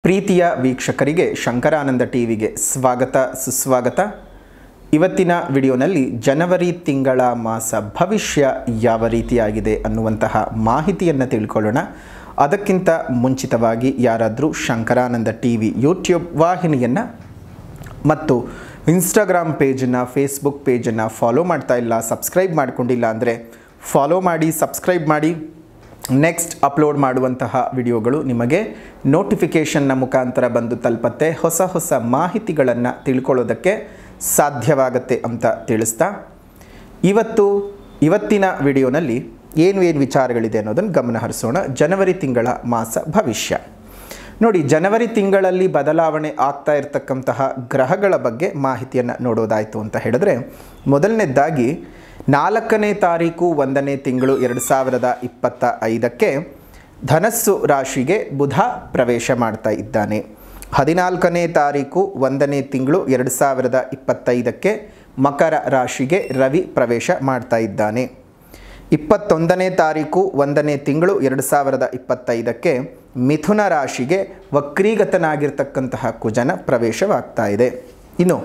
ಪ್ರೀತಿಯ ವೀಕ್ಷಕರಿಗೆ ಶಂಕರಾನಂದ ಟಿವಿಗೆ ಸ್ವಾಗತ ಸುಸ್ವಾಗತ. ಇವತ್ತಿನ ವಿಡಿಯೋನಲ್ಲಿ ಜನವರಿ ತಿಂಗಳ ಮಾಸ ಭವಿಷ್ಯ ಯಾವ ರೀತಿಯಾಗಿದೆ ಅನ್ನುವಂತಹ ಮಾಹಿತಿಯನ್ನು ತಿಳ್ಕೊಳ್ಳೋಣ. ಅದಕ್ಕಿಂತ ಮುಂಚಿತವಾಗಿ ಯಾರಾದರೂ ಶಂಕರಾನಂದ ಟಿವಿ ಯೂಟ್ಯೂಬ್ ವಾಹಿನಿಯನ್ನು ಮತ್ತು ಇನ್ಸ್ಟಾಗ್ರಾಮ್ ಪೇಜನ್ನು, ಫೇಸ್ಬುಕ್ ಪೇಜನ್ನು ಫಾಲೋ ಮಾಡ್ತಾ ಇಲ್ಲ, ಸಬ್ಸ್ಕ್ರೈಬ್ ಮಾಡ್ಕೊಂಡಿಲ್ಲ ಅಂದರೆ ಫಾಲೋ ಮಾಡಿ, ಸಬ್ಸ್ಕ್ರೈಬ್ ಮಾಡಿ. ನೆಕ್ಸ್ಟ್ ಅಪ್ಲೋಡ್ ಮಾಡುವಂತಹ ವಿಡಿಯೋಗಳು ನಿಮಗೆ ನೋಟಿಫಿಕೇಷನ್ನ ಮುಖಾಂತರ ಬಂದು ತಲುಪತ್ತೆ. ಹೊಸ ಹೊಸ ಮಾಹಿತಿಗಳನ್ನು ತಿಳ್ಕೊಳ್ಳೋದಕ್ಕೆ ಸಾಧ್ಯವಾಗುತ್ತೆ ಅಂತ ತಿಳಿಸ್ತಾ ಇವತ್ತಿನ ವಿಡಿಯೋನಲ್ಲಿ ಏನು ವಿಚಾರಗಳಿದೆ ಅನ್ನೋದನ್ನು ಗಮನ ಹರಿಸೋಣ. ಜನವರಿ ತಿಂಗಳ ಮಾಸ ಭವಿಷ್ಯ ನೋಡಿ. ಜನವರಿ ತಿಂಗಳಲ್ಲಿ ಬದಲಾವಣೆ ಆಗ್ತಾ ಇರತಕ್ಕಂತಹ ಗ್ರಹಗಳ ಬಗ್ಗೆ ಮಾಹಿತಿಯನ್ನು ನೋಡೋದಾಯಿತು ಅಂತ ಹೇಳಿದ್ರೆ, ಮೊದಲನೇದಾಗಿ 4ನೇ ತಾರೀಕು 1ನೇ ತಿಂಗಳು 2025ಕ್ಕೆ ಧನಸ್ಸು ರಾಶಿಗೆ ಬುಧ ಪ್ರವೇಶ ಮಾಡ್ತಾ ಇದ್ದಾನೆ. 14ನೇ ತಾರೀಕು 1ನೇ ತಿಂಗಳು 2025ಕ್ಕೆ ಮಕರ ರಾಶಿಗೆ ರವಿ ಪ್ರವೇಶ ಮಾಡ್ತಾ ಇದ್ದಾನೆ. 21ನೇ ತಾರೀಕು 1ನೇ ತಿಂಗಳು 2025ಕ್ಕೆ ಮಿಥುನ ರಾಶಿಗೆ ವಕ್ರೀಗತನಾಗಿರ್ತಕ್ಕಂತಹ ಕುಜನ ಪ್ರವೇಶವಾಗ್ತಾ ಇದೆ. ಇನ್ನು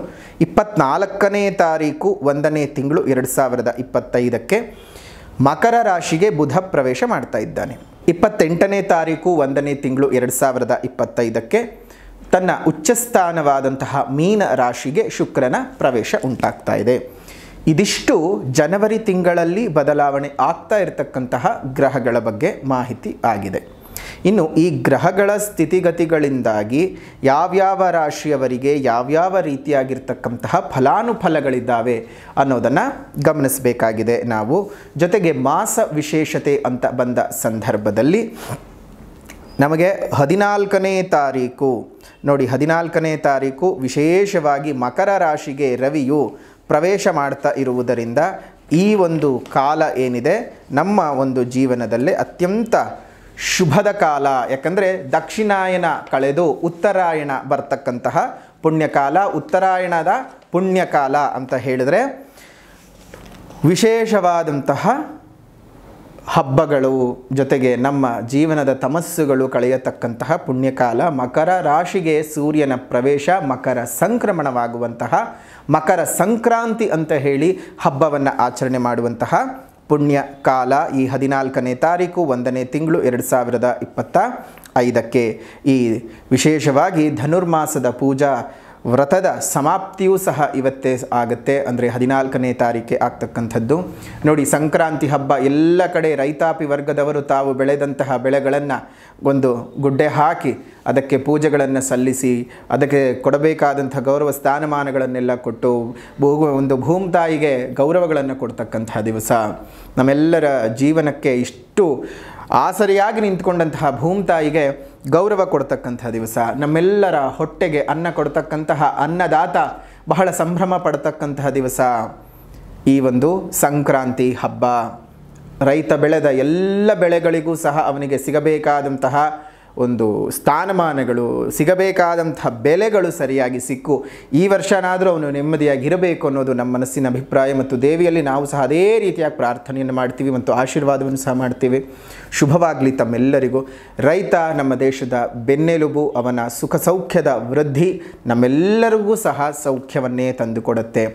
24ನೇ ತಾರೀಕು 1ನೇ ತಿಂಗಳು 2025ಕ್ಕೆ ಮಕರ ರಾಶಿಗೆ ಬುಧ ಪ್ರವೇಶ ಮಾಡ್ತಾ ಇದ್ದಾನೆ. 28ನೇ ತಾರೀಕು 1ನೇ ತಿಂಗಳು 2025ಕ್ಕೆ ತನ್ನ ಉಚ್ಚಸ್ಥಾನವಾದಂತಹ ಮೀನ ರಾಶಿಗೆ ಶುಕ್ರನ ಪ್ರವೇಶ ಉಂಟಾಗ್ತಾ ಇದೆ. ಇದಿಷ್ಟು ಜನವರಿ ತಿಂಗಳಲ್ಲಿ ಬದಲಾವಣೆ ಆಗ್ತಾ ಇರತಕ್ಕಂತಹ ಗ್ರಹಗಳ ಬಗ್ಗೆ ಮಾಹಿತಿ ಆಗಿದೆ. ಇನ್ನು ಈ ಗ್ರಹಗಳ ಸ್ಥಿತಿಗತಿಗಳಿಂದಾಗಿ ಯಾವ್ಯಾವ ರಾಶಿಯವರಿಗೆ ಯಾವ್ಯಾವ ರೀತಿಯಾಗಿರ್ತಕ್ಕಂತಹ ಫಲಾನುಫಲಗಳಿದ್ದಾವೆ ಅನ್ನೋದನ್ನು ಗಮನಿಸಬೇಕಾಗಿದೆ ನಾವು. ಜೊತೆಗೆ ಮಾಸ ವಿಶೇಷತೆ ಅಂತ ಬಂದ ಸಂದರ್ಭದಲ್ಲಿ ನಮಗೆ 14ನೇ ತಾರೀಕು ನೋಡಿ, 14ನೇ ತಾರೀಕು ವಿಶೇಷವಾಗಿ ಮಕರ ರಾಶಿಗೆ ರವಿಯು ಪ್ರವೇಶ ಮಾಡ್ತಾ ಇರುವುದರಿಂದ ಈ ಒಂದು ಕಾಲ ಏನಿದೆ ನಮ್ಮ ಒಂದು ಜೀವನದಲ್ಲೇ ಅತ್ಯಂತ ಶುಭದ ಕಾಲ. ಯಾಕಂದರೆ ದಕ್ಷಿಣಾಯನ ಕಳೆದು ಉತ್ತರಾಯಣ ಬರ್ತಕ್ಕಂತಹ ಪುಣ್ಯಕಾಲ. ಉತ್ತರಾಯಣದ ಪುಣ್ಯಕಾಲ ಅಂತ ಹೇಳಿದರೆ ವಿಶೇಷವಾದಂತಹ ಹಬ್ಬಗಳು, ಜೊತೆಗೆ ನಮ್ಮ ಜೀವನದ ತಮಸ್ಸುಗಳು ಕಳೆಯತಕ್ಕಂತಹ ಪುಣ್ಯಕಾಲ. ಮಕರ ರಾಶಿಗೆ ಸೂರ್ಯನ ಪ್ರವೇಶ, ಮಕರ ಸಂಕ್ರಮಣವಾಗುವಂತಹ ಮಕರ ಸಂಕ್ರಾಂತಿ ಅಂತ ಹೇಳಿ ಹಬ್ಬವನ್ನು ಆಚರಣೆ ಮಾಡುವಂತಹ ಪುಣ್ಯ ಕಾಲ ಈ 14ನೇ ತಾರೀಕು 1ನೇ ತಿಂಗಳು 2025ಕ್ಕೆ. ಈ ವಿಶೇಷವಾಗಿ ಧನುರ್ಮಾಸದ ಪೂಜಾ ವ್ರತದ ಸಮಾಪ್ತಿಯೂ ಸಹ ಇವತ್ತೇ ಆಗುತ್ತೆ. ಅಂದರೆ 14ನೇ ತಾರೀಕೆ ಆಗ್ತಕ್ಕಂಥದ್ದು. ನೋಡಿ, ಸಂಕ್ರಾಂತಿ ಹಬ್ಬ ಎಲ್ಲ ಕಡೆ ರೈತಾಪಿ ವರ್ಗದವರು ತಾವು ಬೆಳೆದಂತಹ ಬೆಳೆಗಳನ್ನು ಒಂದು ಗುಡ್ಡೆ ಹಾಕಿ ಅದಕ್ಕೆ ಪೂಜೆಗಳನ್ನು ಸಲ್ಲಿಸಿ ಅದಕ್ಕೆ ಕೊಡಬೇಕಾದಂಥ ಗೌರವ ಸ್ಥಾನಮಾನಗಳನ್ನೆಲ್ಲ ಕೊಟ್ಟು ಒಂದು ಭೂಮಿತಾಯಿಗೆ ಗೌರವಗಳನ್ನು ಕೊಡ್ತಕ್ಕಂತಹ ದಿವಸ. ನಮ್ಮೆಲ್ಲರ ಜೀವನಕ್ಕೆ ಇಷ್ಟು ಆಸರಿಯಾಗಿ ನಿಂತ್ಕೊಂಡಂತಹ ಭೂಮಿತಾಯಿಗೆ ಗೌರವ ಕೊಡ್ತಕ್ಕಂಥ ದಿವಸ. ನಮ್ಮೆಲ್ಲರ ಹೊಟ್ಟೆಗೆ ಅನ್ನ ಕೊಡ್ತಕ್ಕಂತಹ ಅನ್ನದಾತ ಬಹಳ ಸಂಭ್ರಮ ಪಡ್ತಕ್ಕಂತಹ ದಿವಸ ಈ ಒಂದು ಸಂಕ್ರಾಂತಿ ಹಬ್ಬ. ರೈತ ಬೆಳೆದ ಎಲ್ಲ ಬೆಳೆಗಳಿಗೂ ಸಹ ಅವನಿಗೆ ಸಿಗಬೇಕಾದಂತಹ ಒಂದು ಸ್ಥಾನಮಾನಗಳು, ಸಿಗಬೇಕಾದಂತಹ ಬೆಲೆಗಳು ಸರಿಯಾಗಿ ಸಿಕ್ಕು ಈ ವರ್ಷನಾದರೂ ಅವನು ನೆಮ್ಮದಿಯಾಗಿರಬೇಕು ಅನ್ನೋದು ನಮ್ಮ ಮನಸ್ಸಿನ ಅಭಿಪ್ರಾಯ. ಮತ್ತು ದೇವಿಯಲ್ಲಿ ನಾವು ಸಹ ಅದೇ ರೀತಿಯಾಗಿ ಪ್ರಾರ್ಥನೆಯನ್ನು ಮಾಡ್ತೀವಿ ಮತ್ತು ಆಶೀರ್ವಾದವನ್ನು ಸಹ ಮಾಡ್ತೀವಿ. ಶುಭವಾಗಲಿ ತಮ್ಮೆಲ್ಲರಿಗೂ. ರೈತ ನಮ್ಮ ದೇಶದ ಬೆನ್ನೆಲುಬು. ಅವನ ಸುಖ ಸೌಖ್ಯದ ವೃದ್ಧಿ ನಮ್ಮೆಲ್ಲರಿಗೂ ಸಹ ಸೌಖ್ಯವನ್ನೇ ತಂದುಕೊಡುತ್ತೆ.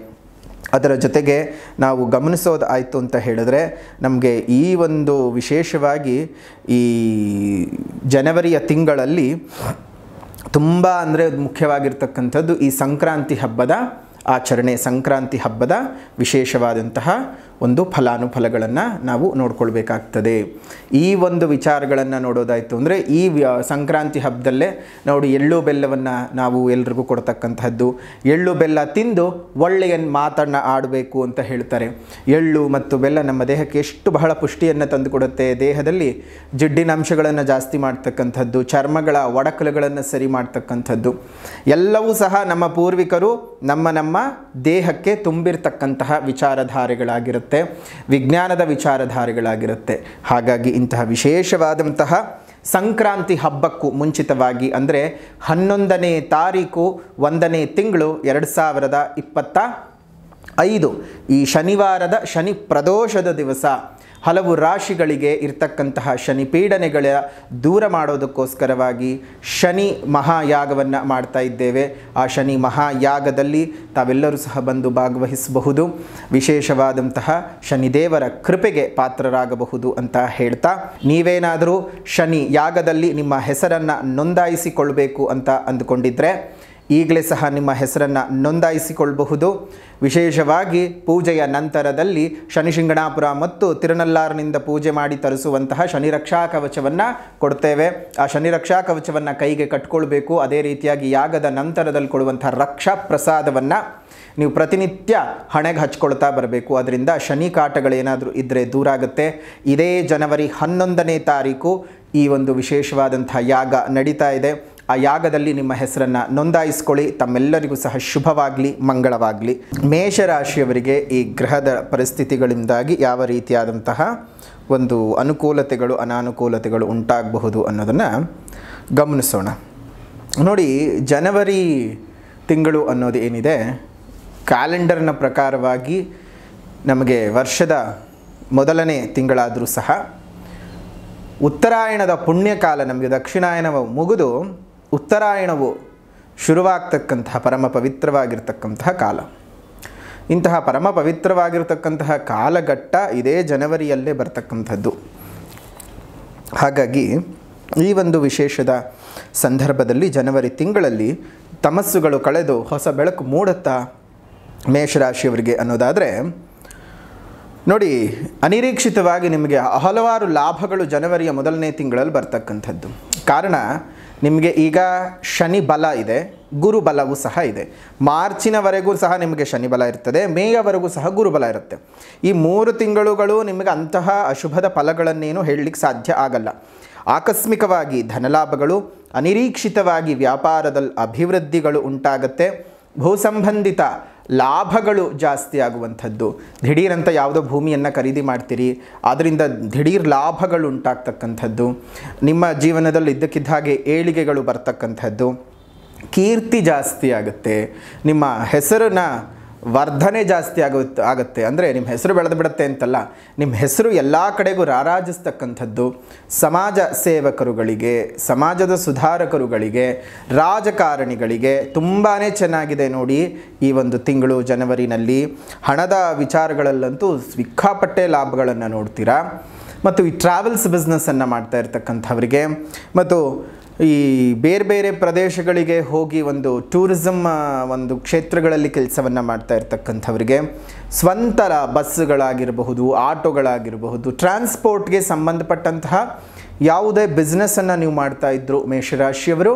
ಅದರ ಜೊತೆಗೆ ನಾವು ಗಮನಿಸೋದಾಯಿತು ಅಂತ ಹೇಳಿದ್ರೆ, ನಮಗೆ ಈ ಒಂದು ವಿಶೇಷವಾಗಿ ಈ ಜನವರಿಯ ತಿಂಗಳಲ್ಲಿ ತುಂಬ ಅಂದರೆ ಮುಖ್ಯವಾಗಿರ್ತಕ್ಕಂಥದ್ದು ಈ ಸಂಕ್ರಾಂತಿ ಹಬ್ಬದ ಆಚರಣೆ. ಸಂಕ್ರಾಂತಿ ಹಬ್ಬದ ವಿಶೇಷವಾದಂತಹ ಒಂದು ಫಲಾನುಫಲಗಳನ್ನು ನಾವು ನೋಡ್ಕೊಳ್ಬೇಕಾಗ್ತದೆ. ಈ ಒಂದು ವಿಚಾರಗಳನ್ನು ನೋಡೋದಾಯಿತು ಅಂದರೆ ಈ ಸಂಕ್ರಾಂತಿ ಹಬ್ಬದಲ್ಲೇ ನೋಡಿ, ಎಳ್ಳು ಬೆಲ್ಲವನ್ನು ನಾವು ಎಲ್ರಿಗೂ ಕೊಡ್ತಕ್ಕಂಥದ್ದು. ಎಳ್ಳು ಬೆಲ್ಲ ತಿಂದು ಒಳ್ಳೆಯ ಮಾತನ್ನು ಆಡಬೇಕು ಅಂತ ಹೇಳ್ತಾರೆ. ಎಳ್ಳು ಮತ್ತು ಬೆಲ್ಲ ನಮ್ಮ ದೇಹಕ್ಕೆ ಎಷ್ಟು ಬಹಳ ಪುಷ್ಟಿಯನ್ನು ತಂದುಕೊಡುತ್ತೆ. ದೇಹದಲ್ಲಿ ಜಿಡ್ಡಿನ ಅಂಶಗಳನ್ನು ಜಾಸ್ತಿ ಮಾಡ್ತಕ್ಕಂಥದ್ದು, ಚರ್ಮಗಳ ಒಡಕಲುಗಳನ್ನು ಸರಿ ಮಾಡ್ತಕ್ಕಂಥದ್ದು ಎಲ್ಲವೂ ಸಹ ನಮ್ಮ ಪೂರ್ವಿಕರು ನಮ್ಮ ದೇಹಕ್ಕೆ ತುಂಬಿರ್ತಕ್ಕಂತಹ ವಿಚಾರಧಾರೆಗಳಾಗಿರುತ್ತೆ, ವಿಜ್ಞಾನದ ವಿಚಾರಧಾರೆಗಳಾಗಿರುತ್ತೆ. ಹಾಗಾಗಿ ಇಂತಹ ವಿಶೇಷವಾದಂತಹ ಸಂಕ್ರಾಂತಿ ಹಬ್ಬಕ್ಕೂ ಮುಂಚಿತವಾಗಿ ಅಂದರೆ 11ನೇ ತಾರೀಕು 1ನೇ ತಿಂಗಳು 2025 ಈ ಶನಿವಾರದ ಶನಿ ಪ್ರದೋಷದ ದಿವಸ ಹಲವು ರಾಶಿಗಳಿಗೆ ಇರ್ತಕ್ಕಂತಹ ಶನಿ ಪೀಡನೆಗಳ ದೂರ ಮಾಡೋದಕ್ಕೋಸ್ಕರವಾಗಿ ಶನಿ ಮಹಾಯಾಗವನ್ನು ಮಾಡ್ತಾ ಇದ್ದೇವೆ. ಆ ಶನಿ ಮಹಾಯಾಗದಲ್ಲಿ ತಾವೆಲ್ಲರೂ ಸಹ ಬಂದು ಭಾಗವಹಿಸಬಹುದು. ವಿಶೇಷವಾದಂತಹ ಶನಿದೇವರ ಕೃಪೆಗೆ ಪಾತ್ರರಾಗಬಹುದು ಅಂತ ಹೇಳ್ತಾ, ನೀವೇನಾದರೂ ಶನಿ ಯಾಗದಲ್ಲಿ ನಿಮ್ಮ ಹೆಸರನ್ನು ನೋಂದಾಯಿಸಿಕೊಳ್ಬೇಕು ಅಂತ ಅಂದುಕೊಂಡಿದ್ರೆ ಈಗಲೇ ಸಹ ನಿಮ್ಮ ಹೆಸರನ್ನು ನೋಂದಾಯಿಸಿಕೊಳ್ಳಬಹುದು. ವಿಶೇಷವಾಗಿ ಪೂಜೆಯ ನಂತರದಲ್ಲಿ ಶನಿಶಿಂಗಣಾಪುರ ಮತ್ತು ತಿರುನಲ್ಲಾರಿನಿಂದ ಪೂಜೆ ಮಾಡಿ ತರಿಸುವಂತಹ ಶನಿ ರಕ್ಷಾ ಕವಚವನ್ನು ಕೊಡ್ತೇವೆ. ಆ ಶನಿ ರಕ್ಷಾ ಕವಚವನ್ನು ಕೈಗೆ ಕಟ್ಕೊಳ್ಬೇಕು. ಅದೇ ರೀತಿಯಾಗಿ ಯಾಗದ ನಂತರದಲ್ಲಿ ಕೊಡುವಂತಹ ರಕ್ಷಾ ಪ್ರಸಾದವನ್ನು ನೀವು ಪ್ರತಿನಿತ್ಯ ಹಣೆಗೆ ಹಚ್ಕೊಳ್ತಾ ಬರಬೇಕು. ಅದರಿಂದ ಶನಿ ಕಾಟಗಳೇನಾದರೂ ಇದ್ದರೆ ದೂರ ಆಗುತ್ತೆ. ಇದೇ ಜನವರಿ 11ನೇ ತಾರೀಕು ಈ ಒಂದು ವಿಶೇಷವಾದಂಥ ಯಾಗ ನಡೀತಾ ಇದೆ. ಆ ಯಾಗದಲ್ಲಿ ನಿಮ್ಮ ಹೆಸರನ್ನು ನೋಂದಾಯಿಸ್ಕೊಳ್ಳಿ. ತಮ್ಮೆಲ್ಲರಿಗೂ ಸಹ ಶುಭವಾಗಲಿ, ಮಂಗಳವಾಗಲಿ. ಮೇಷರಾಶಿಯವರಿಗೆ ಈ ಗ್ರಹದ ಪರಿಸ್ಥಿತಿಗಳಿಂದಾಗಿ ಯಾವ ರೀತಿಯಾದಂತಹ ಒಂದು ಅನುಕೂಲತೆಗಳು ಅನಾನುಕೂಲತೆಗಳು ಉಂಟಾಗಬಹುದು ಅನ್ನೋದನ್ನು ಗಮನಿಸೋಣ. ನೋಡಿ, ಜನವರಿ ತಿಂಗಳು ಅನ್ನೋದು ಏನಿದೆ, ಕ್ಯಾಲೆಂಡರ್ನ ಪ್ರಕಾರವಾಗಿ ನಮಗೆ ವರ್ಷದ ಮೊದಲನೇ ತಿಂಗಳಾದರೂ ಸಹ ಉತ್ತರಾಯಣದ ಪುಣ್ಯಕಾಲ, ನಮಗೆ ದಕ್ಷಿಣಾಯನವು ಮುಗಿದು ಉತ್ತರಾಯಣವು ಶುರುವಾಗ್ತಕ್ಕಂತಹ ಪರಮ ಪವಿತ್ರವಾಗಿರ್ತಕ್ಕಂತಹ ಕಾಲ. ಇಂತಹ ಪರಮ ಪವಿತ್ರವಾಗಿರ್ತಕ್ಕಂತಹ ಕಾಲಘಟ್ಟ ಇದೇ ಜನವರಿಯಲ್ಲೇ ಬರ್ತಕ್ಕಂಥದ್ದು. ಹಾಗಾಗಿ ಈ ಒಂದು ವಿಶೇಷದ ಸಂದರ್ಭದಲ್ಲಿ ಜನವರಿ ತಿಂಗಳಲ್ಲಿ ತಮಸ್ಸುಗಳು ಕಳೆದು ಹೊಸ ಬೆಳಕು ಮೂಡುತ್ತಾ ಮೇಷರಾಶಿಯವರಿಗೆ ಅನ್ನೋದಾದರೆ, ನೋಡಿ, ಅನಿರೀಕ್ಷಿತವಾಗಿ ನಿಮಗೆ ಹಲವಾರು ಲಾಭಗಳು ಜನವರಿಯ ಮೊದಲನೇ ತಿಂಗಳಲ್ಲಿ ಬರ್ತಕ್ಕಂಥದ್ದು. ಕಾರಣ, ನಿಮಗೆ ಈಗ ಶನಿ ಬಲ ಇದೆ, ಗುರು ಬಲವೂ ಸಹ ಇದೆ. ಮಾರ್ಚಿನವರೆಗೂ ಸಹ ನಿಮಗೆ ಶನಿ ಬಲ ಇರ್ತದೆ, ಮೇಯವರೆಗೂ ಸಹ ಗುರುಬಲ ಇರುತ್ತೆ. ಈ 3 ತಿಂಗಳುಗಳು ನಿಮಗೆ ಅಂತಹ ಅಶುಭದ ಫಲಗಳನ್ನೇನು ಹೇಳಲಿಕ್ಕೆ ಸಾಧ್ಯ ಆಗಲ್ಲ. ಆಕಸ್ಮಿಕವಾಗಿ ಧನಲಾಭಗಳು, ಅನಿರೀಕ್ಷಿತವಾಗಿ ವ್ಯಾಪಾರದಲ್ಲಿ ಅಭಿವೃದ್ಧಿಗಳು ಉಂಟಾಗುತ್ತೆ. ಭೂ ಸಂಬಂಧಿತ ಲಾಭಗಳು ಜಾಸ್ತಿ ಆಗುವಂಥದ್ದು. ದಿಢೀರಂತ ಯಾವುದೋ ಭೂಮಿಯನ್ನು ಖರೀದಿ ಮಾಡ್ತೀರಿ, ಅದರಿಂದ ದಿಢೀರ್ ಲಾಭಗಳು ಉಂಟಾಗ್ತಕ್ಕಂಥದ್ದು. ನಿಮ್ಮ ಜೀವನದಲ್ಲಿ ಇದ್ದಕ್ಕಿದ್ದ ಹಾಗೆ ಏಳಿಗೆಗಳು ಬರ್ತಕ್ಕಂಥದ್ದು. ಕೀರ್ತಿ ಜಾಸ್ತಿ ಆಗುತ್ತೆ. ನಿಮ್ಮ ಹೆಸರನ್ನ ವರ್ಧನೆ ಜಾಸ್ತಿ ಆಗುತ್ತೆ. ಅಂದರೆ ನಿಮ್ಮ ಹೆಸರು ಬೆಳೆದು ಬಿಡುತ್ತೆ ಅಂತಲ್ಲ, ನಿಮ್ಮ ಹೆಸರು ಎಲ್ಲ ಕಡೆಗೂ ರಾರಾಜಿಸ್ತಕ್ಕಂಥದ್ದು. ಸಮಾಜ ಸೇವಕರುಗಳಿಗೆ, ಸಮಾಜದ ಸುಧಾರಕರುಗಳಿಗೆ, ರಾಜಕಾರಣಿಗಳಿಗೆ ತುಂಬಾ ಚೆನ್ನಾಗಿದೆ ನೋಡಿ ಈ ಒಂದು ತಿಂಗಳು ಜನವರಿನಲ್ಲಿ. ಹಣದ ವಿಚಾರಗಳಲ್ಲಂತೂ ಸಿಕ್ಕಾಪಟ್ಟೆ ಲಾಭಗಳನ್ನು ನೋಡ್ತೀರಾ. ಮತ್ತು ಈ ಟ್ರಾವೆಲ್ಸ್ ಬಿಸ್ನೆಸ್ಸನ್ನು ಮಾಡ್ತಾ ಇರ್ತಕ್ಕಂಥವ್ರಿಗೆ, ಮತ್ತು ಈ ಬೇರೆ ಬೇರೆ ಪ್ರದೇಶಗಳಿಗೆ ಹೋಗಿ ಒಂದು ಟೂರಿಸಮ್ ಒಂದು ಕ್ಷೇತ್ರಗಳಲ್ಲಿ ಕೆಲಸವನ್ನು ಮಾಡ್ತಾ ಇರ್ತಕ್ಕಂಥವ್ರಿಗೆ, ಸ್ವಂತ ಬಸ್ಸುಗಳಾಗಿರಬಹುದು, ಆಟೋಗಳಾಗಿರಬಹುದು, ಟ್ರಾನ್ಸ್ಪೋರ್ಟ್ಗೆ ಸಂಬಂಧಪಟ್ಟಂತಹ ಯಾವುದೇ ಬಿಸ್ನೆಸ್ಸನ್ನು ನೀವು ಮಾಡ್ತಾ ಇದ್ದರೂ ಮೇಷರಾಶಿಯವರು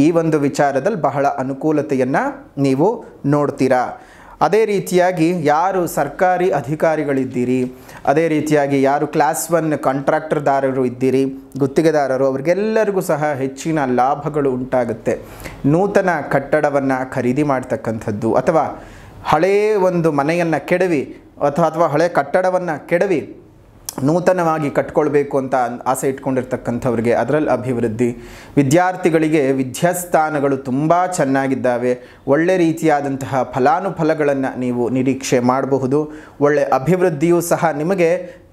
ಈ ಒಂದು ವಿಚಾರದಲ್ಲಿ ಬಹಳ ಅನುಕೂಲತೆಯನ್ನು ನೀವು ನೋಡ್ತೀರಾ. ಅದೇ ರೀತಿಯಾಗಿ ಯಾರು ಸರ್ಕಾರಿ ಅಧಿಕಾರಿಗಳಿದ್ದೀರಿ, ಅದೇ ರೀತಿಯಾಗಿ ಯಾರು ಕ್ಲಾಸ್ 1 ಕಾಂಟ್ರಾಕ್ಟರ್ದಾರರು ಇದ್ದೀರಿ, ಗುತ್ತಿಗೆದಾರರು, ಅವರಿಗೆಲ್ಲರಿಗೂ ಸಹ ಹೆಚ್ಚಿನ ಲಾಭಗಳು ಉಂಟಾಗುತ್ತೆ. ನೂತನ ಕಟ್ಟಡವನ್ನು ಖರೀದಿ ಮಾಡ್ತಕ್ಕಂಥದ್ದು, ಅಥವಾ ಹಳೆಯ ಒಂದು ಮನೆಯನ್ನು ಕೆಡವಿ ಅಥವಾ ಹಳೆಯ ಕಟ್ಟಡವನ್ನು ಕೆಡವಿ ನೂತನವಾಗಿ ಕಟ್ಕೊಳ್ಬೇಕು ಅಂತ ಆಸೆ ಇಟ್ಕೊಂಡಿರ್ತಕ್ಕಂಥವ್ರಿಗೆ ಅದರಲ್ಲಿ ಅಭಿವೃದ್ಧಿ. ವಿದ್ಯಾರ್ಥಿಗಳಿಗೆ ವಿದ್ಯಾಸ್ಥಾನಗಳು ತುಂಬ ಚೆನ್ನಾಗಿದ್ದಾವೆ. ಒಳ್ಳೆ ರೀತಿಯಾದಂತಹ ಫಲಾನುಫಲಗಳನ್ನು ನೀವು ನಿರೀಕ್ಷೆ ಮಾಡಬಹುದು. ಒಳ್ಳೆ ಅಭಿವೃದ್ಧಿಯೂ ಸಹ ನಿಮಗೆ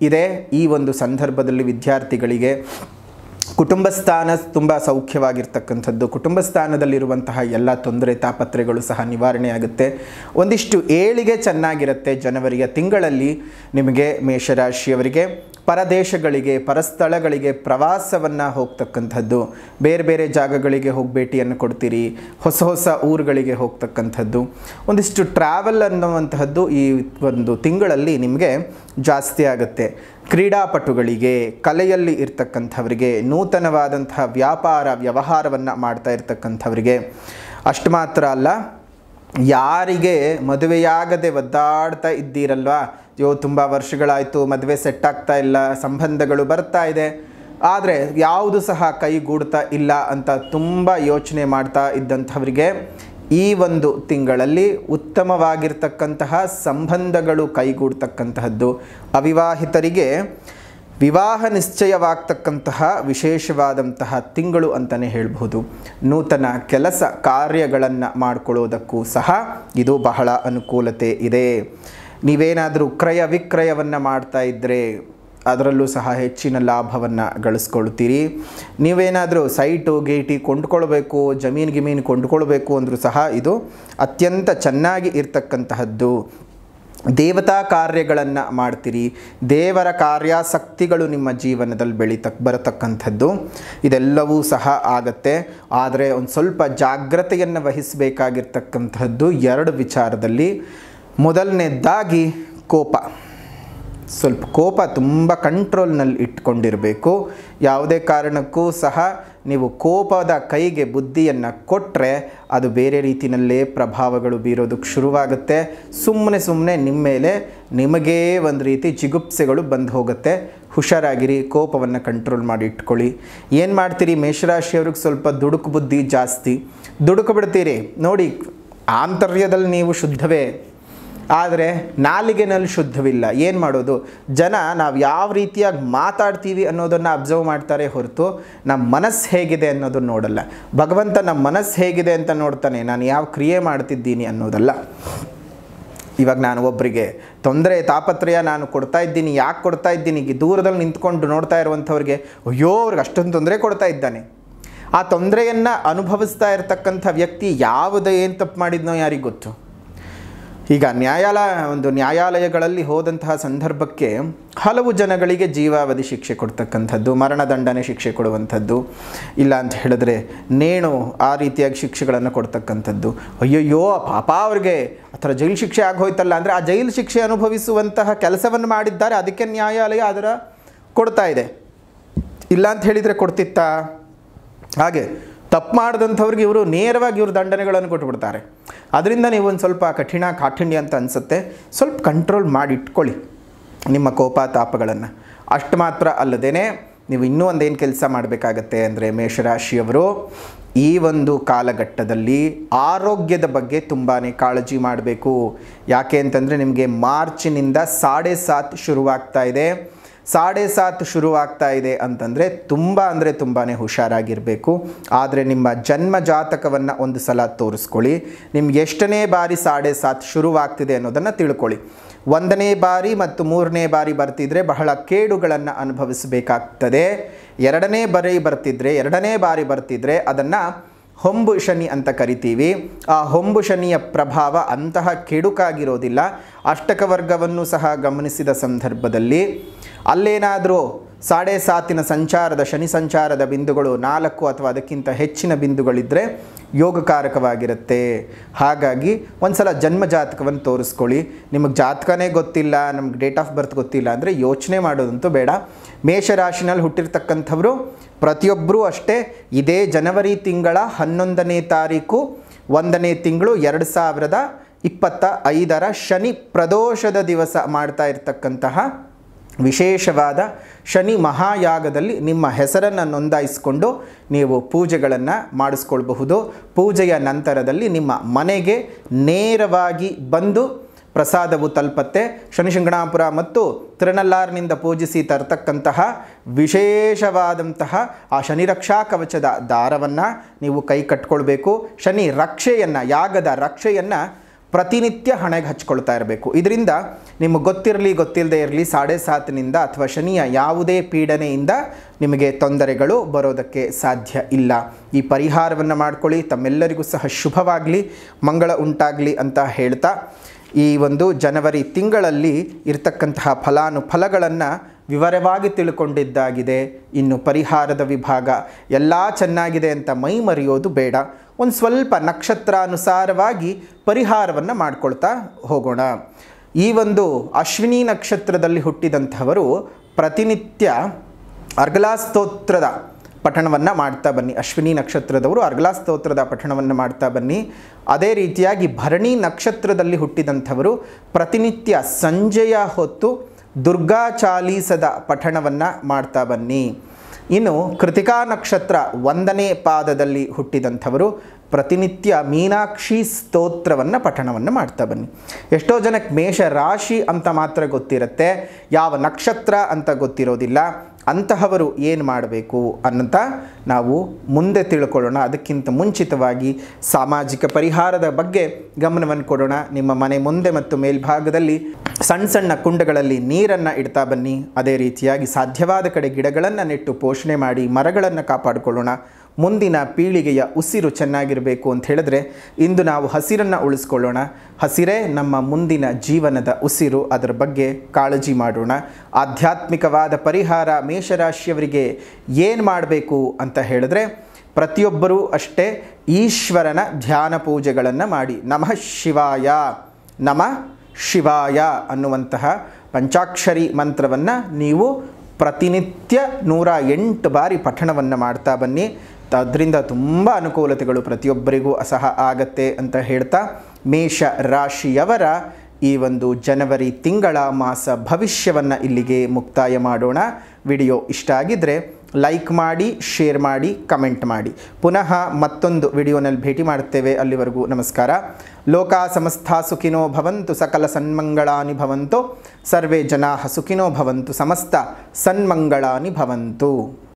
ಇದೆ ಈ ಒಂದು ಸಂದರ್ಭದಲ್ಲಿ. ವಿದ್ಯಾರ್ಥಿಗಳಿಗೆ ಕುಟುಂಬ ಸ್ಥಾನ ತುಂಬ ಸೌಖ್ಯವಾಗಿರ್ತಕ್ಕಂಥದ್ದು. ಕುಟುಂಬ ಸ್ಥಾನದಲ್ಲಿರುವಂತಹ ಎಲ್ಲ ತೊಂದರೆ ತಾಪತ್ರೆಗಳು ಸಹ ನಿವಾರಣೆ ಆಗುತ್ತೆ. ಒಂದಿಷ್ಟು ಏಳಿಗೆ ಚೆನ್ನಾಗಿರುತ್ತೆ ಜನವರಿಯ ತಿಂಗಳಲ್ಲಿ ನಿಮಗೆ ಮೇಷರಾಶಿಯವರಿಗೆ. ಪರದೇಶಗಳಿಗೆ, ಪರಸ್ಥಳಗಳಿಗೆ ಪ್ರವಾಸವನ್ನು ಹೋಗ್ತಕ್ಕಂಥದ್ದು, ಬೇರೆ ಬೇರೆ ಜಾಗಗಳಿಗೆ ಹೋಗಿ ಭೇಟಿಯನ್ನು ಕೊಡ್ತೀರಿ, ಹೊಸ ಹೊಸ ಊರುಗಳಿಗೆ ಹೋಗ್ತಕ್ಕಂಥದ್ದು, ಒಂದಿಷ್ಟು ಟ್ರಾವೆಲ್ ಅನ್ನುವಂತಹದ್ದು ಈ ಒಂದು ತಿಂಗಳಲ್ಲಿ ನಿಮಗೆ ಜಾಸ್ತಿ ಆಗುತ್ತೆ. ಕ್ರೀಡಾಪಟುಗಳಿಗೆ, ಕಲೆಯಲ್ಲಿ ಇರ್ತಕ್ಕಂಥವರಿಗೆ, ನೂತನವಾದಂತಹ ವ್ಯಾಪಾರ ವ್ಯವಹಾರವನ್ನು ಮಾಡ್ತಾ ಇರ್ತಕ್ಕಂಥವರಿಗೆ, ಅಷ್ಟು ಮಾತ್ರ ಅಲ್ಲ, ಯಾರಿಗೆ ಮದುವೆಯಾಗದೆ ಒದ್ದಾಡ್ತಾ ಇದ್ದೀರಲ್ವಾ, ತುಂಬ ವರ್ಷಗಳಾಯಿತು, ಮದುವೆ ಸೆಟ್ ಆಗ್ತಾ ಇಲ್ಲ, ಸಂಬಂಧಗಳು ಬರ್ತಾ ಇದೆ, ಆದರೆ ಯಾವುದು ಸಹ ಕೈಗೂಡ್ತಾ ಇಲ್ಲ ಅಂತ ತುಂಬ ಯೋಚನೆ ಮಾಡ್ತಾ ಇದ್ದಂಥವರಿಗೆ ಈ ಒಂದು ತಿಂಗಳಲ್ಲಿ ಉತ್ತಮವಾಗಿರ್ತಕ್ಕಂತಹ ಸಂಬಂಧಗಳು ಕೈಗೂಡ್ತಕ್ಕಂತಹದ್ದು. ಅವಿವಾಹಿತರಿಗೆ ವಿವಾಹ ನಿಶ್ಚಯವಾಗ್ತಕ್ಕಂತಹ ವಿಶೇಷವಾದಂತಹ ತಿಂಗಳು ಅಂತಲೇ ಹೇಳ್ಬೋದು. ನೂತನ ಕೆಲಸ ಕಾರ್ಯಗಳನ್ನು ಮಾಡಿಕೊಳ್ಳೋದಕ್ಕೂ ಸಹ ಇದು ಬಹಳ ಅನುಕೂಲತೆ ಇದೆ. ನೀವೇನಾದರೂ ಕ್ರಯ ವಿಕ್ರಯವನ್ನು ಮಾಡ್ತಾ ಇದ್ದರೆ ಅದರಲ್ಲೂ ಸಹ ಹೆಚ್ಚಿನ ಲಾಭವನ್ನು ಗಳಿಸ್ಕೊಳ್ತೀರಿ. ನೀವೇನಾದರೂ ಸೈಟು ಗೇಟಿ ಕೊಂಡ್ಕೊಳ್ಬೇಕು, ಜಮೀನು ಕೊಂಡ್ಕೊಳ್ಬೇಕು ಅಂದರೂ ಸಹ ಇದು ಅತ್ಯಂತ ಚೆನ್ನಾಗಿ ಇರ್ತಕ್ಕಂತಹದ್ದು. ದೇವತಾ ಕಾರ್ಯಗಳನ್ನು ಮಾಡ್ತೀರಿ, ದೇವರ ಕಾರ್ಯಾಸಕ್ತಿಗಳು ನಿಮ್ಮ ಜೀವನದಲ್ಲಿ ಬರತಕ್ಕಂಥದ್ದು ಇದೆಲ್ಲವೂ ಸಹ ಆಗತ್ತೆ. ಆದರೆ ಒಂದು ಸ್ವಲ್ಪ ಜಾಗ್ರತೆಯನ್ನು ವಹಿಸಬೇಕಾಗಿರ್ತಕ್ಕಂಥದ್ದು 2 ವಿಚಾರದಲ್ಲಿ. ಮೊದಲನೇದಾಗಿ ಕೋಪ. ಸ್ವಲ್ಪ ಕೋಪ ತುಂಬ ಕಂಟ್ರೋಲ್ನಲ್ಲಿ ಇಟ್ಕೊಂಡಿರಬೇಕು. ಯಾವುದೇ ಕಾರಣಕ್ಕೂ ಸಹ ನೀವು ಕೋಪದ ಕೈಗೆ ಬುದ್ಧಿಯನ್ನು ಕೊಟ್ಟರೆ ಅದು ಬೇರೆ ರೀತಿಯಲ್ಲೇ ಪ್ರಭಾವಗಳು ಬೀರೋದಕ್ಕೆ ಶುರುವಾಗುತ್ತೆ. ಸುಮ್ಮನೆ ನಿಮ್ಮ ಮೇಲೆ ನಿಮಗೇ ಒಂದು ರೀತಿ ಜಿಗುಪ್ಸೆಗಳು ಬಂದು ಹೋಗುತ್ತೆ. ಹುಷಾರಾಗಿರಿ, ಕೋಪವನ್ನು ಕಂಟ್ರೋಲ್ ಮಾಡಿ ಇಟ್ಕೊಳ್ಳಿ. ಏನು ಮಾಡ್ತೀರಿ, ಮೇಷರಾಶಿಯವ್ರಿಗೆ ಸ್ವಲ್ಪ ದುಡುಕು ಬುದ್ಧಿ ಜಾಸ್ತಿ. ದುಡುಕು ಬಿಡ್ತೀರಿ ನೋಡಿ, ಆಂತರ್ಯದಲ್ಲಿ ನೀವು ಶುದ್ಧವೇ, ಆದರೆ ನಾಲಿಗೆನಲ್ಲಿ ಶುದ್ಧವಿಲ್ಲ. ಏನು ಮಾಡೋದು, ಜನ ನಾವು ಯಾವ ರೀತಿಯಾಗಿ ಮಾತಾಡ್ತೀವಿ ಅನ್ನೋದನ್ನು ಅಬ್ಸರ್ವ್ ಮಾಡ್ತಾರೆ ಹೊರತು ನಮ್ಮ ಮನಸ್ಸು ಹೇಗಿದೆ ಅನ್ನೋದನ್ನು ನೋಡಲ್ಲ. ಭಗವಂತ ನಮ್ಮ ಮನಸ್ಸು ಹೇಗಿದೆ ಅಂತ ನೋಡ್ತಾನೆ, ನಾನು ಯಾವ ಕ್ರಿಯೆ ಮಾಡ್ತಿದ್ದೀನಿ ಅನ್ನೋದಲ್ಲ. ಇವಾಗ ನಾನು ಒಬ್ಬರಿಗೆ ತೊಂದರೆ ತಾಪತ್ರಯ ನಾನು ಕೊಡ್ತಾ ಇದ್ದೀನಿ, ಯಾಕೆ ಕೊಡ್ತಾ ಇದ್ದೀನಿ, ದೂರದಲ್ಲಿ ನಿಂತ್ಕೊಂಡು ನೋಡ್ತಾ ಇರುವಂಥವ್ರಿಗೆ ಅಯ್ಯೋ ಅವ್ರಿಗೆ ಅಷ್ಟೊಂದು ತೊಂದರೆ ಕೊಡ್ತಾ ಇದ್ದಾನೆ. ಆ ತೊಂದರೆಯನ್ನು ಅನುಭವಿಸ್ತಾ ಇರತಕ್ಕಂಥ ವ್ಯಕ್ತಿ ಯಾವುದೇ ಏನು ತಪ್ಪು ಮಾಡಿದ್ನೋ ಯಾರಿಗೆ ಗೊತ್ತು. ಈಗ ನ್ಯಾಯಾಲಯಗಳಲ್ಲಿ ಹೋದಂತಹ ಸಂದರ್ಭಕ್ಕೆ ಹಲವು ಜನಗಳಿಗೆ ಜೀವಾವಧಿ ಶಿಕ್ಷೆ ಕೊಡ್ತಕ್ಕಂಥದ್ದು, ಮರಣದಂಡನೆ ಶಿಕ್ಷೆ ಕೊಡುವಂಥದ್ದು, ಇಲ್ಲ ಅಂತ ಹೇಳಿದ್ರೆ ನೇಣು ಆ ರೀತಿಯಾಗಿ ಶಿಕ್ಷೆಗಳನ್ನು ಕೊಡ್ತಕ್ಕಂಥದ್ದು. ಅಯ್ಯಯ್ಯೋ ಪಾಪ ಅವ್ರಿಗೆ ಆ ಥರ ಜೈಲು ಶಿಕ್ಷೆ ಆಗೋಯ್ತಲ್ಲ ಅಂದರೆ ಆ ಜೈಲು ಶಿಕ್ಷೆ ಅನುಭವಿಸುವಂತಹ ಕೆಲಸವನ್ನು ಮಾಡಿದ್ದಾರೆ, ಅದಕ್ಕೆ ನ್ಯಾಯಾಲಯ ಅದರ ಕೊಡ್ತಾ ಇದೆ. ಇಲ್ಲ ಅಂತ ಹೇಳಿದರೆ ಕೊಡ್ತಿತ್ತಾ? ಹಾಗೆ ತಪ್ಪು ಮಾಡಿದಂಥವ್ರಿಗೆ ಇವರು ನೇರವಾಗಿ ಇವರು ದಂಡನೆಗಳನ್ನು ಕೊಟ್ಟುಬಿಡ್ತಾರೆ. ಅದರಿಂದ ನೀವು ಒಂದು ಸ್ವಲ್ಪ ಕಾಠಿಣ್ಯ ಅಂತ ಅನಿಸುತ್ತೆ. ಸ್ವಲ್ಪ ಕಂಟ್ರೋಲ್ ಮಾಡಿ ಇಟ್ಕೊಳ್ಳಿ ನಿಮ್ಮ ಕೋಪ ತಾಪಗಳನ್ನು. ಅಷ್ಟು ಮಾತ್ರ ಅಲ್ಲದೇ ನೀವು ಇನ್ನೂ ಒಂದೇನು ಕೆಲಸ ಮಾಡಬೇಕಾಗತ್ತೆ ಅಂದರೆ, ಮೇಷರಾಶಿಯವರು ಈ ಒಂದು ಕಾಲಘಟ್ಟದಲ್ಲಿ ಆರೋಗ್ಯದ ಬಗ್ಗೆ ತುಂಬಾ ಕಾಳಜಿ ಮಾಡಬೇಕು. ಯಾಕೆ ಅಂತಂದರೆ ನಿಮಗೆ ಮಾರ್ಚಿನಿಂದ 7.5 ಶುರುವಾಗ್ತಾ ಇದೆ. 7.5 ಶುರುವಾಗ್ತಾ ಇದೆ ಅಂತಂದರೆ ತುಂಬಾ ಹುಷಾರಾಗಿರಬೇಕು. ಆದರೆ ನಿಮ್ಮ ಜನ್ಮ ಜಾತಕವನ್ನು ಒಂದು ಸಲ ತೋರಿಸ್ಕೊಳ್ಳಿ. ನಿಮ್ಗೆ ಎಷ್ಟನೇ ಬಾರಿ 7.5 ಶುರುವಾಗ್ತಿದೆ ಅನ್ನೋದನ್ನು ತಿಳ್ಕೊಳ್ಳಿ. 1ನೇ ಬಾರಿ ಮತ್ತು 3ನೇ ಬಾರಿ ಬರ್ತಿದ್ರೆ ಬಹಳ ಕೇಡುಗಳನ್ನು ಅನುಭವಿಸಬೇಕಾಗ್ತದೆ. 2ನೇ ಬಾರಿ ಬರ್ತಿದ್ರೆ ಅದನ್ನು ಹೊಂಬು ಶನಿ ಅಂತ ಕರಿತೀವಿ. ಆ ಹೊಂಬು ಶನಿಯ ಪ್ರಭಾವ ಅಂತಹ ಕೆಡುಕಾಗಿರೋದಿಲ್ಲ. ಅಷ್ಟಕ ವರ್ಗವನ್ನು ಸಹ ಗಮನಿಸಿದ ಸಂದರ್ಭದಲ್ಲಿ ಅಲ್ಲೇನಾದರೂ 7.5 ಸಂಚಾರದ ಶನಿ ಸಂಚಾರದ ಬಿಂದುಗಳು 4 ಅಥವಾ ಅದಕ್ಕಿಂತ ಹೆಚ್ಚಿನ ಬಿಂದುಗಳಿದ್ದರೆ ಯೋಗಕಾರಕವಾಗಿರುತ್ತೆ. ಹಾಗಾಗಿ ಒಂದು ಸಲ ಜನ್ಮ ಜಾತಕವನ್ನು ತೋರಿಸ್ಕೊಳ್ಳಿ. ನಿಮಗೆ ಜಾತಕನೇ ಗೊತ್ತಿಲ್ಲ, ನಮ್ಗೆ ಡೇಟ್ ಆಫ್ ಬರ್ತ್ ಗೊತ್ತಿಲ್ಲ ಅಂದರೆ ಯೋಚನೆ ಮಾಡೋದಂತೂ ಬೇಡ. ಮೇಷರಾಶಿನಲ್ಲಿ ಹುಟ್ಟಿರ್ತಕ್ಕಂಥವರು ಪ್ರತಿಯೊಬ್ಬರೂ ಅಷ್ಟೇ ಇದೇ ಜನವರಿ ತಿಂಗಳ 11ನೇ ತಾರೀಕು 1ನೇ ತಿಂಗಳು 2025 ಶನಿ ಪ್ರದೋಷದ ದಿವಸ ಮಾಡ್ತಾ ಇರ್ತಕ್ಕಂತಹ ವಿಶೇಷವಾದ ಶನಿ ಮಹಾಯಾಗದಲ್ಲಿ ನಿಮ್ಮ ಹೆಸರನ್ನು ನೋಂದಾಯಿಸಿಕೊಂಡು ನೀವು ಪೂಜೆಗಳನ್ನು ಮಾಡಿಸ್ಕೊಳ್ಬಹುದು. ಪೂಜೆಯ ನಂತರದಲ್ಲಿ ನಿಮ್ಮ ಮನೆಗೆ ನೇರವಾಗಿ ಬಂದು ಪ್ರಸಾದವು ತಲುಪತ್ತೆ. ಶನಿಶಂಗಣಾಪುರ ಮತ್ತು ತಿರುನಲ್ಲಾರಿನಿಂದ ಪೂಜಿಸಿ ತರ್ತಕ್ಕಂತಹ ವಿಶೇಷವಾದಂತಹ ಆ ಶನಿ ರಕ್ಷಾ ಕವಚದ ದಾರವನ್ನು ನೀವು ಕೈ ಕಟ್ಕೊಳ್ಬೇಕು. ಶನಿ ರಕ್ಷೆಯನ್ನು, ಯಾಗದ ರಕ್ಷೆಯನ್ನು ಪ್ರತಿನಿತ್ಯ ಹಣೆಗೆ ಹಚ್ಕೊಳ್ತಾ ಇರಬೇಕು. ಇದರಿಂದ ನಿಮಗೆ ಗೊತ್ತಿಲ್ಲದೆ ಇರಲಿ 7.5 ಅಥವಾ ಶನಿಯ ಯಾವುದೇ ಪೀಡನೆಯಿಂದ ನಿಮಗೆ ತೊಂದರೆಗಳು ಬರೋದಕ್ಕೆ ಸಾಧ್ಯ ಇಲ್ಲ. ಈ ಪರಿಹಾರವನ್ನು ಮಾಡ್ಕೊಳ್ಳಿ. ತಮ್ಮೆಲ್ಲರಿಗೂ ಸಹ ಶುಭವಾಗಲಿ, ಮಂಗಳ ಉಂಟಾಗಲಿ ಅಂತ ಹೇಳ್ತಾ ಈ ಒಂದು ಜನವರಿ ತಿಂಗಳಲ್ಲಿ ಇರ್ತಕ್ಕಂತಹ ಫಲಾನುಫಲಗಳನ್ನು ವಿವರವಾಗಿ ತಿಳ್ಕೊಂಡಿದ್ದಾಗಿದೆ. ಇನ್ನು ಪರಿಹಾರದ ವಿಭಾಗ ಎಲ್ಲ ಚೆನ್ನಾಗಿದೆ ಅಂತ ಮೈ ಮರೆಯೋದು ಬೇಡ. ಒಂದು ಸ್ವಲ್ಪ ನಕ್ಷತ್ರಾನುಸಾರವಾಗಿ ಪರಿಹಾರವನ್ನು ಮಾಡ್ಕೊಳ್ತಾ ಹೋಗೋಣ. ಈ ಒಂದು ಅಶ್ವಿನಿ ನಕ್ಷತ್ರದಲ್ಲಿ ಹುಟ್ಟಿದಂಥವರು ಪ್ರತಿನಿತ್ಯ ಅರ್ಗಲಾ ಸ್ತೋತ್ರದ ಪಠಣವನ್ನು ಮಾಡ್ತಾ ಬನ್ನಿ. ಅಶ್ವಿನಿ ನಕ್ಷತ್ರದವರು ಅರ್ಗಲಾ ಸ್ತೋತ್ರದ ಪಠಣವನ್ನು ಮಾಡ್ತಾ ಬನ್ನಿ. ಅದೇ ರೀತಿಯಾಗಿ ಭರಣಿ ನಕ್ಷತ್ರದಲ್ಲಿ ಹುಟ್ಟಿದಂಥವರು ಪ್ರತಿನಿತ್ಯ ಸಂಜೆಯ ಹೊತ್ತು ದುರ್ಗಾ ಚಾಲೀಸದ ಪಠಣವನ್ನು ಮಾಡ್ತಾ ಬನ್ನಿ. ಇನ್ನು ಕೃತಿಕಾ ನಕ್ಷತ್ರ 1ನೇ ಪಾದದಲ್ಲಿ ಹುಟ್ಟಿದಂಥವರು ಪ್ರತಿನಿತ್ಯ ಮೀನಾಕ್ಷಿ ಸ್ತೋತ್ರವನ್ನು ಪಠಣವನ್ನು ಮಾಡ್ತಾ ಬನ್ನಿ. ಎಷ್ಟೋ ಜನಕ್ಕೆ ಮೇಷ ರಾಶಿ ಅಂತ ಮಾತ್ರ ಗೊತ್ತಿರುತ್ತೆ, ಯಾವ ನಕ್ಷತ್ರ ಅಂತ ಗೊತ್ತಿರೋದಿಲ್ಲ. ಅಂತಹವರು ಏನು ಮಾಡಬೇಕು ಅನ್ನಂತ ನಾವು ಮುಂದೆ ತಿಳ್ಕೊಳ್ಳೋಣ. ಅದಕ್ಕಿಂತ ಮುಂಚಿತವಾಗಿ ಸಾಮಾಜಿಕ ಪರಿಹಾರದ ಬಗ್ಗೆ ಗಮನವನ್ನು ಕೊಡೋಣ. ನಿಮ್ಮ ಮನೆ ಮುಂದೆ ಮತ್ತು ಮೇಲ್ಭಾಗದಲ್ಲಿ ಸಣ್ಣ ಸಣ್ಣ ಕುಂಡಗಳಲ್ಲಿ ನೀರನ್ನು ಇಡ್ತಾ ಬನ್ನಿ. ಅದೇ ರೀತಿಯಾಗಿ ಸಾಧ್ಯವಾದ ಕಡೆ ಗಿಡಗಳನ್ನು ನೆಟ್ಟು ಪೋಷಣೆ ಮಾಡಿ ಮರಗಳನ್ನು ಕಾಪಾಡಿಕೊಳ್ಳೋಣ. ಮುಂದಿನ ಪೀಳಿಗೆಯ ಉಸಿರು ಚೆನ್ನಾಗಿರಬೇಕು ಅಂತ ಹೇಳಿದ್ರೆ ಇಂದು ನಾವು ಹಸಿರನ್ನು ಉಳಿಸ್ಕೊಳ್ಳೋಣ. ಹಸಿರೇ ನಮ್ಮ ಮುಂದಿನ ಜೀವನದ ಉಸಿರು. ಅದರ ಬಗ್ಗೆ ಕಾಳಜಿ ಮಾಡೋಣ. ಆಧ್ಯಾತ್ಮಿಕವಾದ ಪರಿಹಾರ ಮೇಷರಾಶಿಯವರಿಗೆ ಏನು ಮಾಡಬೇಕು ಅಂತ ಹೇಳಿದ್ರೆ, ಪ್ರತಿಯೊಬ್ಬರೂ ಅಷ್ಟೇ ಈಶ್ವರನ ಧ್ಯಾನ ಪೂಜೆಗಳನ್ನು ಮಾಡಿ. ನಮಃ ಶಿವಾಯ ನಮಃ ಶಿವಾಯ ಅನ್ನುವಂತಹ ಪಂಚಾಕ್ಷರಿ ಮಂತ್ರವನ್ನು ನೀವು ಪ್ರತಿನಿತ್ಯ 108 ಬಾರಿ ಪಠಣವನ್ನು ಮಾಡ್ತಾ ಬನ್ನಿ. ಅದರಿಂದ ತುಂಬ ಅನುಕೂಲತೆಗಳು ಪ್ರತಿಯೊಬ್ಬರಿಗೂ ಸಹ ಆಗತ್ತೆ ಅಂತ ಹೇಳ್ತಾ, ಮೇಷ ರಾಶಿಯವರ ಈ ಒಂದು ಜನವರಿ ತಿಂಗಳ ಮಾಸ ಭವಿಷ್ಯವನ್ನು ಇಲ್ಲಿಗೆ ಮುಕ್ತಾಯ ಮಾಡೋಣ. ವಿಡಿಯೋ ಇಷ್ಟ ಆಗಿದ್ದರೆ ಲೈಕ್ ಮಾಡಿ, ಶೇರ್ ಮಾಡಿ, ಕಮೆಂಟ್ ಮಾಡಿ. ಪುನಃ ಮತ್ತೊಂದು ವಿಡಿಯೋನಲ್ಲಿ ಭೇಟಿ ಮಾಡ್ತೇವೆ. ಅಲ್ಲಿವರೆಗೂ ನಮಸ್ಕಾರ. ಲೋಕಾ ಸಮಸ್ತಾ ಸುಖಿನೋ ಭವಂತು, ಸಕಲ ಸನ್ಮಂಗಳಾನಿ ಭವಂತು, ಸರ್ವೇ ಜನಾಃ ಸುಖಿನೋ ಭವಂತು, ಸಮಸ್ತ ಸನ್ಮಂಗಳಾನಿ ಭವಂತು.